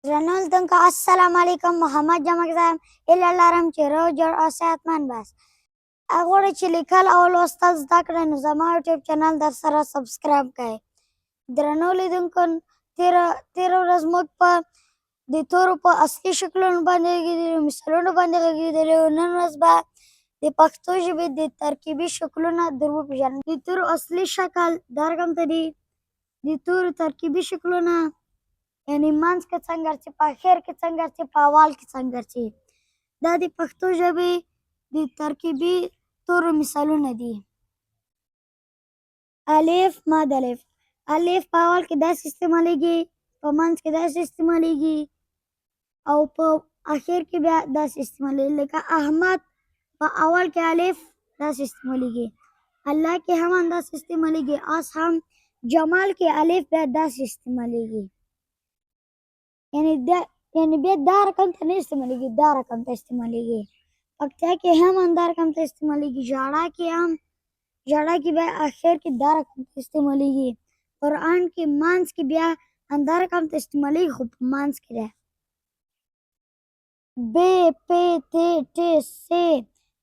Ranul tengka assalamualaikum Muhammad jamak zam ilallaram چې روغ جوړ او صحتمند باس. غواړئ چې لیکل او لوستل زده کړئ نو زما یوټیوب چینل در سره سبسکرایب کړئ. درنو لیدونکو تېره ورځ موږ په د تورو په اصلي شکلونو باندې غږېدلي مثالونو باندې غږېدلي وو. نن ورځ به د پښتو ژبې د ترکیبي شکلونه در وپېژنو. د تورو اصلي شکل دا رقم ته دي. د تورو ترکیبي شکلونه یعنی منځ کې څنګه چې په اخر کې څنګه چې په اول کې څنګه چې دا د پښتو ژبې د ترکیبي تورو مثالونه دي. الف ماد الف په اول کې داسې استعمالیږي، په منځ کې داسې استعمالیږي او په اخر کې بیا داسې استعمالیږي. لکه احمد په اول کې الف داسې استعمالیږي، الله کې هم داسې استعمالیږي، اس هم جمال کې الف بیا داسې استعمالیږي. یعنی بیا دا رقم ته نه استعمالیږي، دا رقم ته استعمالیږي. پکتیا کې هم دا رقم ته استعمالیږي، ژړا کې بیا آخر کې دا رقم ته استعمالیږي. قرآن کې منځ کې بیا دا رقم ته استعمالیږي خو په منځ کې دی. ب پ ت ټ س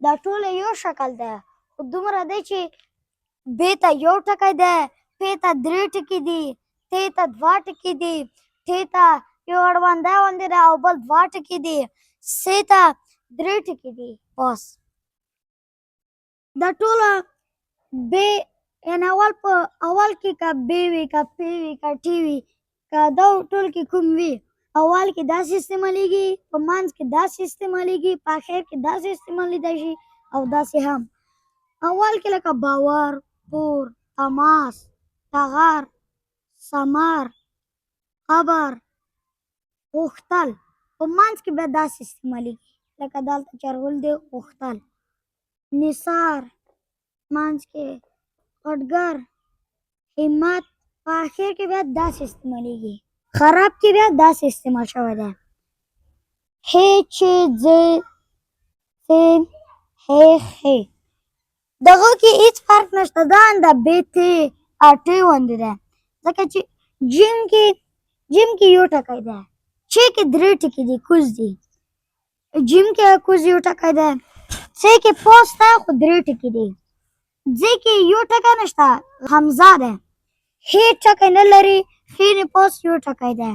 دا ټول یو شکل دی خو دومره دی چې ب ته یو ټکی دی، پ ته درې ټکي دي، ت ته دوه ټکي دي، ټ ته یو اړوندی غوندې دی او بل دوه ټکي دي، س ته درې ټکي دي. بس دا ټوله ب یعنې اول کې که ب وي که پ وي که ټ وي که دا ټول کې کوم وي اول کې داسې استعمالیږي، په منځ کې داسې استعمالیږي، په اخر کې داسې استعمالیدی شي او داسې هم. اول کې لکه باور، پور، تماس، ټغر، ثمر، قبر، غوښتل. په منځ کې بیا داسې استعمالیږي لکه دلته چرغول دی غوښتل. نثار منځ کې، خټګر، همت، په اخر کې بیا داسې استعمالیږي. خراب کې بیا داسې استعمال شوی دی. ح چ ځ څ ح خ دغه کې هیڅ فرق نشته، دا د ب ت او ټ غوندې دی ځکه چې جیم کې یو ټکی دی، چ کې درې ټکي دي کوز دي، جیم کې کوز یو ټکی دی، څ کې پوس دی خو درې ټکي دي، ځ کې یو ټکی نشته حمزه دی، ح ټکی نه لري، ښ نه پوس یو ټکی دی.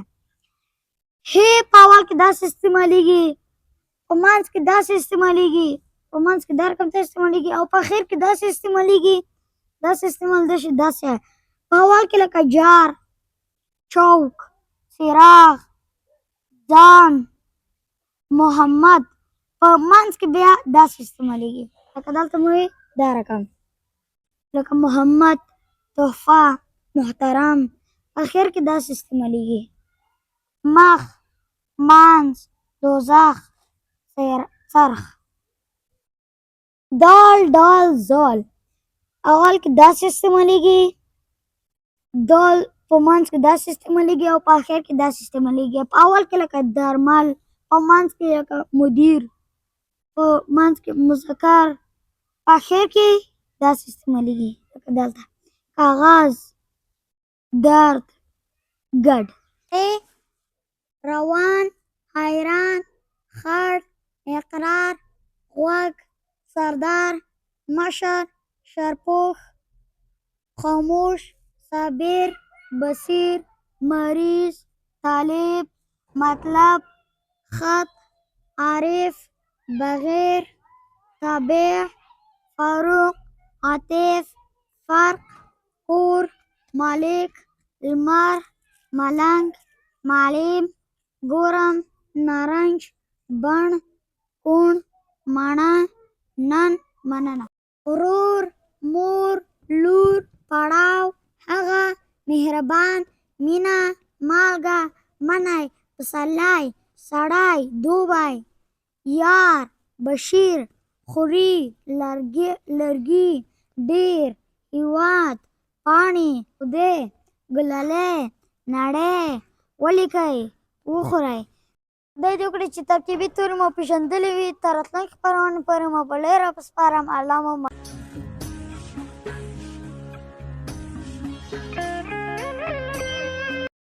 ح په اول کې داسې استعمالیږي، په منځ کې داسې استعمالیږي، په منځ کې دا رقم ته استعمالیږي او په اخر کې داسې استعمالیږي. داسې استعمالیدی شي داسې په اول کې لکه جار، چوک، څراغ، ځان، محمد. په منځ کې بیا داسې استعمالیږي لکه دلته مو دا رقم لکه محمد، تحفه، محترم. اخر کې داسې استعمالیږي. مخ، منځ، دوزخ، څرخ. دال، ډال، زال اول کې داسې استعمالیږي، دال په منځ کې داسې استعمالیږي او په اخر کې داسې استعمالیږي. په اول کې لکه درمل، په منځ کې لکه مدیر، په منځ کې مذکر، په اخر کې داسې استعمالیږي لکه دلته کاغذ، درد، ګډ. روان، حیران، خړ، اقرار، غوږ، سردار، مشر، شرپوښ، خاموش، صابر، بصیر، مریض، طالب، مطلب، خط، عارف، بغیر، تابع، فاروق، عاطف، فرق، کور، مالک، لمر، ملنګ، معلم، ګورم، نارنج، بڼ، کوڼ، مڼه، نن، مننه. ورور، مور، لور، پړاو، هغه، مهربان، مینه، مالګه، منی، پسرلی، سړی، دوبی، یار، بشیر، خوري، لرګي، ډیر، هیواد، پاڼې، خدای، ګلالۍ، نړۍ، ولیکئ، وخورئ. خدای دې وکړي چې ترکیبي توري مو پېژندلي وي. تر راتلونکي خپرونې پورې مو په ډېره سپارم. الله مو